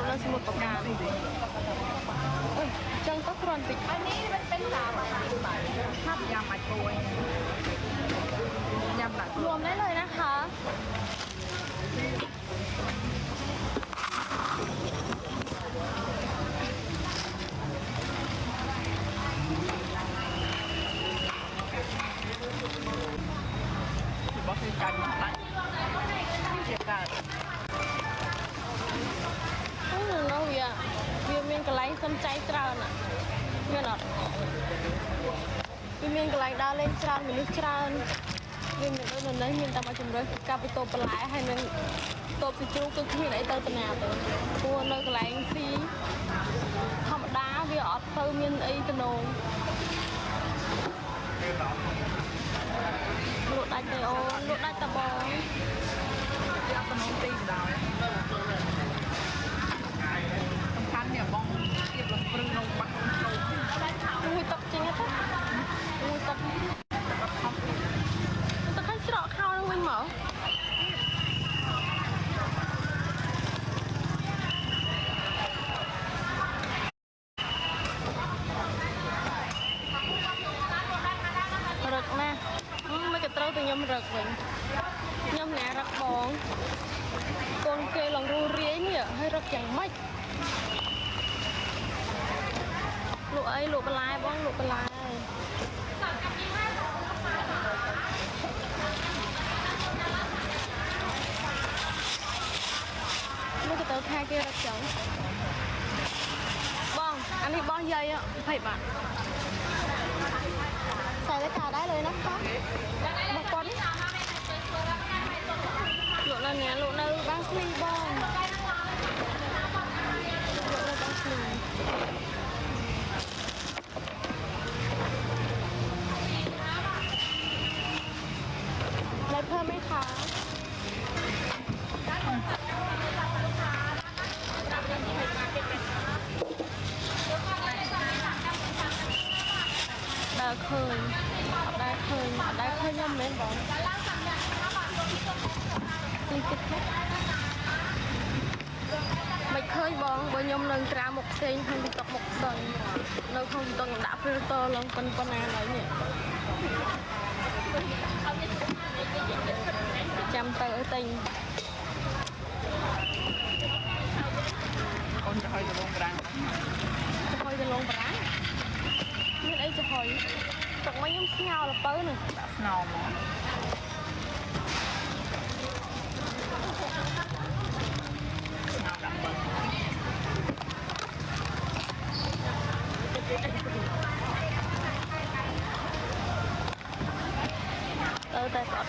នៅសមុទ្រប្រការចឹងទៅគ្រាន់តិចនេះมันเป็นสามถ้ายำอัดโกยยำหลักรวมได้เลยนะคะบอสกันนะเจ็บกันnó vì miền cái lái xâm cháy tràn à miền ọt vì miền cái lái đa lên tràn mình nước tràn vì miền đôi lần đấy miền ta mà chừng rồi capital bật lại hay miền tổ bị chú cứ miền ấy tới nào tới cua nơi cái lái xí thầm đá vì ọt từ miền ấy từ nồi lụt đạch tay ô lụt đạch tà bò ra tà nông tiền đàoเนี่ยบ้องเก็บลงปรึงลงปักลงโซ่อุ้ยตกจริงอะท่านอุ้ยตกตกขั้นสิเราเข้าแล้ววิ่งเหรอรึกแม่ไม่กระเต้าตัวยำรึกเลยยำแหนรักบ้องกนเกลองรูเรียเนี่ยให้รักอย่างไม่lụa ấy lụa lai bóng lụa lai nó cái tờ khai kia rất chóng bong anh đi bong dây á phải bạn xài cái cà đáเลยนะคะmột con lụa là nhé lụa nơi băng xì bong lụa nơi băng xìเพิ่มไหมคะได้เคยย่อมเม้นบอกไม่เคยบอกบนย่อมเลิงตราหมกเซ็งทางติดตกหมกเซ็งเราคงต้องด่าฟิลเตอร์ลงเป็นปนาอะไรเนี่ยจำเตอติงคนจะคอยจะลงกลางจะลงกลางนี่ไอ้จะคอยตกไม่ยุ่งเงาหรือเปิ้ลหนึ่งเงาหมดเงาดับเปิ้ลแต่